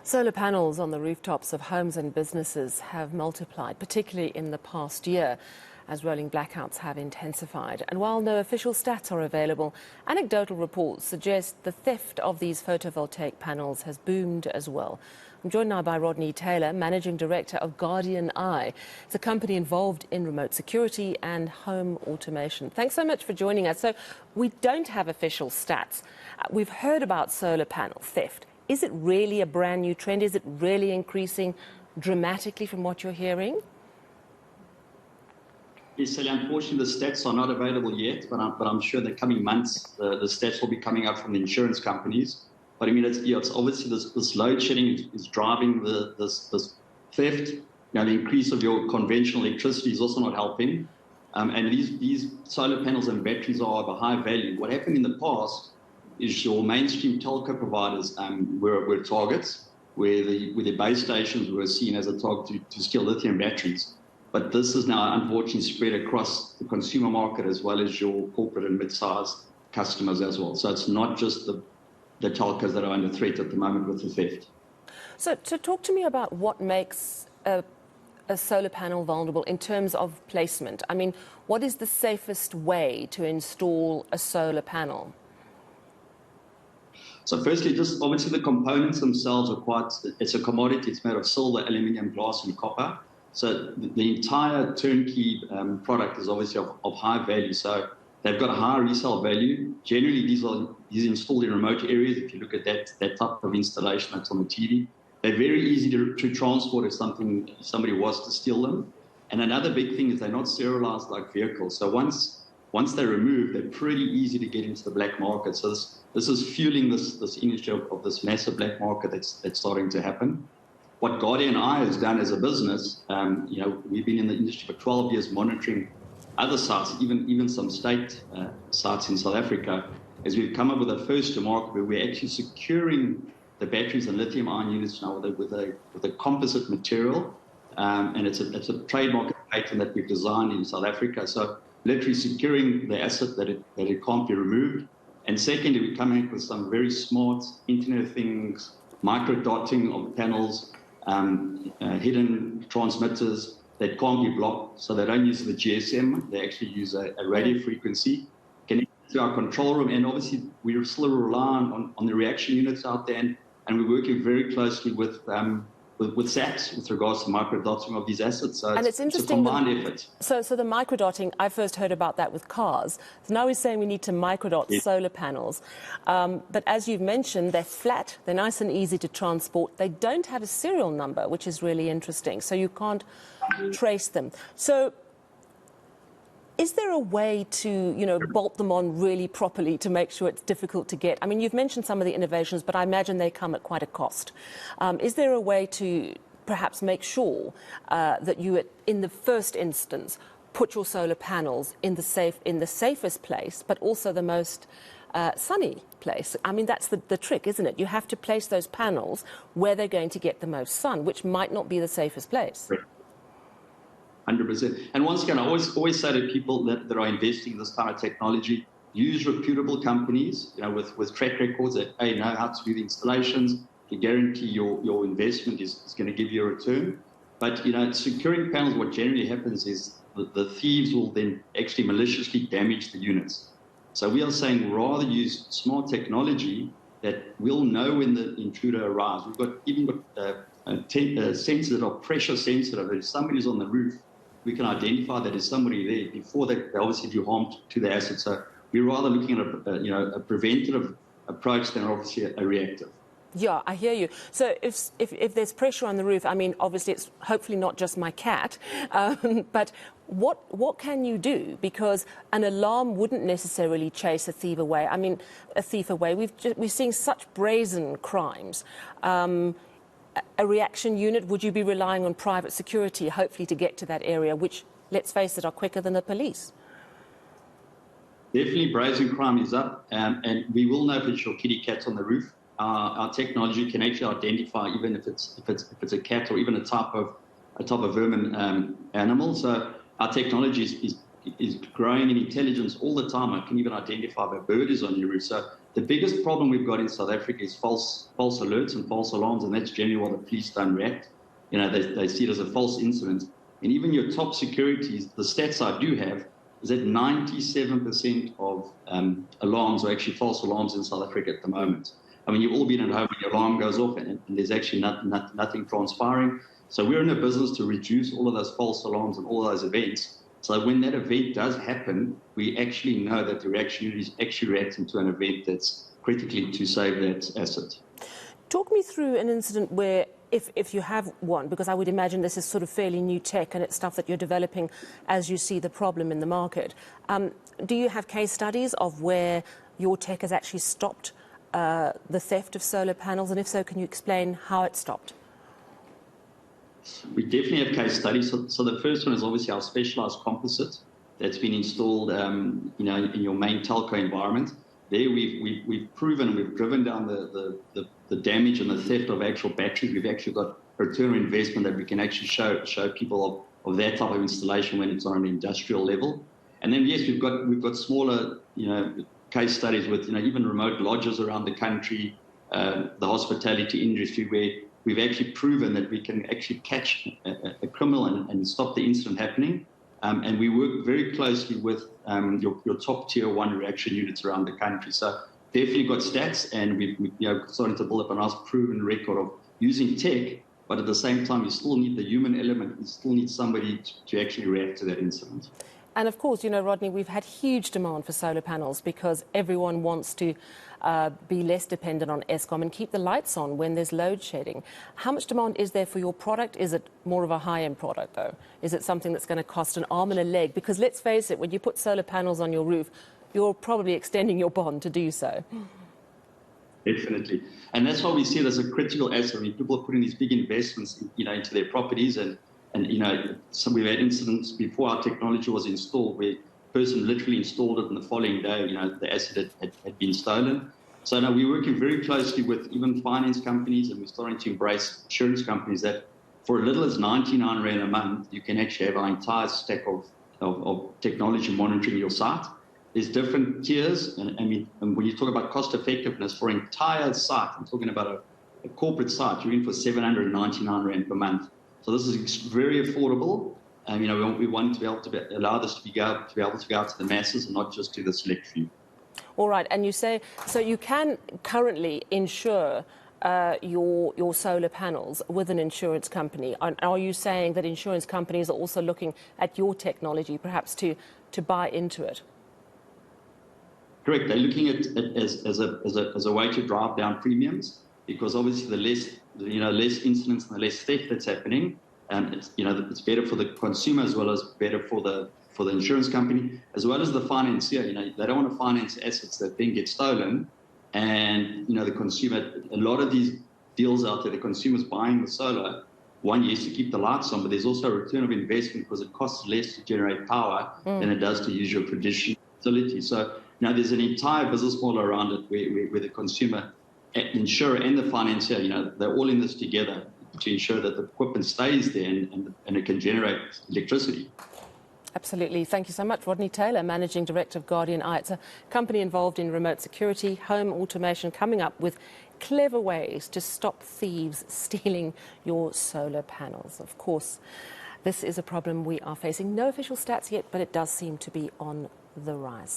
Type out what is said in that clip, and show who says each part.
Speaker 1: Solar panels on the rooftops of homes and businesses have multiplied, particularly in the past year, as rolling blackouts have intensified. And while no official stats are available, anecdotal reports suggest the theft of these photovoltaic panels has boomed as well. I'm joined now by Rodney Taylor, Managing Director of Guardian Eye. It's a company involved in remote security and home automation. Thanks so much for joining us. So we don't have official stats. We've heard about solar panel theft. Is it really a brand new trend? Is it really increasing dramatically from what you're hearing?
Speaker 2: Yes, Sally, unfortunately, the stats are not available yet, but I'm sure in the coming months, the stats will be coming out from the insurance companies. But I mean, it's obviously this load shedding is driving this theft. The increase of your conventional electricity is also not helping. And these solar panels and batteries are of a high value. What happened in the past is your mainstream telco providers were targets, where the base stations were seen as a target to steal lithium batteries. But this is now unfortunately spread across the consumer market as well as your corporate and mid-sized customers as well. So it's not just the telcos that are under threat at the moment with the theft.
Speaker 1: So talk to me about what makes a solar panel vulnerable in terms of placement. I mean, what is the safest way to install a solar panel?
Speaker 2: So firstly, just obviously the components themselves are it's a commodity. It's made of silver, aluminium, glass, and copper. So the entire turnkey product is obviously of high value. So they've got a high resale value. Generally, these are installed in remote areas. If you look at that type of installation that's on the TV, they're very easy to transport if somebody was to steal them. And another big thing is they're not serialized like vehicles. So once they're removed, they're pretty easy to get into the black market. So this is fueling this industry of this massive black market that's starting to happen. What Guardian Eye has done as a business, we've been in the industry for 12 years monitoring other sites, even some state sites in South Africa, as we've come up with a first to market where we're actually securing the batteries and lithium-ion units now with a composite material, and it's a trademark patent that we've designed in South Africa. So literally securing the asset that it can't be removed. And secondly, we're coming up with some very smart Internet of Things, micro-dotting of panels, hidden transmitters that can't be blocked. So they don't use the GSM, they actually use a radio frequency connected to our control room. And obviously, we still rely on the reaction units out there. And we're working very closely with SAPs with regards to microdotting of these assets. So
Speaker 1: and it's interesting.
Speaker 2: It's a combined effort.
Speaker 1: So the microdotting, I first heard about that with cars. So now we're saying we need to microdot solar panels. But as you've mentioned, they're flat, they're nice and easy to transport. They don't have a serial number, which is really interesting. So you can't trace them. So is there a way to, bolt them on really properly to make sure it's difficult to get? I mean, you've mentioned some of the innovations, but I imagine they come at quite a cost. Is there a way to perhaps make sure that you, in the first instance, put your solar panels in the safest place, but also the most sunny place? I mean, that's the trick, isn't it? You have to place those panels where they're going to get the most sun, which might not be the safest place.
Speaker 2: Right. 100%. And once again, I always say to people that are investing in this kind of technology, use reputable companies, with track records that know how to do the installations, to guarantee your investment is going to give you a return. But securing panels, what generally happens is the thieves will then actually maliciously damage the units. So we are saying rather use smart technology that will know when the intruder arrives. We've got sensors that are pressure sensitive. If somebody's on the roof, we can identify that there's somebody there before they obviously do harm to the asset. So we're rather looking at a preventative approach than obviously a reactive.
Speaker 1: Yeah, I hear you. So if there's pressure on the roof, I mean, obviously it's hopefully not just my cat, but what can you do? Because an alarm wouldn't necessarily chase a thief away. We're seeing such brazen crimes. A reaction unit, would you be relying on private security, hopefully to get to that area, which, let's face it, are quicker than the police?
Speaker 2: Definitely brazen crime is up, and we will know if it's your kitty cat on the roof. Our technology can actually identify even if it's a cat or even a type of vermin animal. So our technology is growing in intelligence all the time. It can even identify if a bird is on your roof. So the biggest problem we've got in South Africa is false alerts and false alarms, and that's generally why the police don't react. You know, they see it as a false incident. And even your top securities, the stats I do have, is that 97% of alarms are actually false alarms in South Africa at the moment. I mean, you've all been at home when your alarm goes off and there's actually nothing transpiring. So we're in a business to reduce all of those false alarms and all of those events. So when that event does happen, we actually know that the reaction unit is actually reacting to an event that's critically to save that asset.
Speaker 1: Talk me through an incident where, if you have one, because I would imagine this is sort of fairly new tech and it's stuff that you're developing as you see the problem in the market. Do you have case studies of where your tech has actually stopped the theft of solar panels? And if so, can you explain how it stopped?
Speaker 2: We definitely have case studies. So the first one is obviously our specialized composite that's been installed you know, in your main telco environment. There we've proven, we've driven down the damage and the theft of actual batteries. We've actually got a return on investment that we can actually show people of that type of installation when it's on an industrial level. And then yes, we've got smaller, you know, case studies with, you know, even remote lodges around the country, the hospitality industry, where we've actually proven that we can actually catch a criminal and stop the incident happening. And we work very closely with your top tier 1 reaction units around the country. So definitely got stats, and we've you know, starting to build up a nice proven record of using tech, but at the same time, you still need the human element. You still need somebody to actually react to that incident.
Speaker 1: And of course, you know, Rodney, we've had huge demand for solar panels because everyone wants to be less dependent on Eskom and keep the lights on when there's load shedding. How much demand is there for your product? Is it more of a high-end product, though? Is it something that's going to cost an arm and a leg? Because let's face it, when you put solar panels on your roof, you're probably extending your bond to do so.
Speaker 2: Definitely. And that's why we see it as a critical asset. I mean, people are putting these big investments, you know, into their properties, and you know, we've had incidents before our technology was installed where a person literally installed it and the following day, you know, the asset had been stolen. So now we're working very closely with even finance companies, and we're starting to embrace insurance companies that for as little as 99 Rand a month, you can actually have our entire stack of technology monitoring your site. There's different tiers, and I mean, and when you talk about cost effectiveness for an entire site, I'm talking about a corporate site, you're in for 799 Rand per month. So this is very affordable. You know, we want to be able to allow this to be able to go out to the masses and not just to the select few.
Speaker 1: All right, and you say, so you can currently insure your solar panels with an insurance company. Are you saying that insurance companies are also looking at your technology, perhaps to buy into it?
Speaker 2: Correct. They're looking at it as a way to drive down premiums, because obviously the less incidents and the less theft that's happening, it's, you know, it's better for the consumer as well as better for the insurance company as well as the financier. You know, they don't want to finance assets that then get stolen, and you know, the consumer. A lot of these deals out there, the consumer's buying the solar. One, yes, to keep the lights on, but there's also a return of investment because it costs less to generate power than it does to use your traditional utility. So now there's an entire business model around it where the consumer, insurer and the financier, you know, they're all in this together to ensure that the equipment stays there and it can generate electricity.
Speaker 1: Absolutely. Thank you so much. Rodney Taylor, Managing Director of Guardian Eye. It's a company involved in remote security, home automation, coming up with clever ways to stop thieves stealing your solar panels. Of course, this is a problem we are facing. No official stats yet, but it does seem to be on the rise.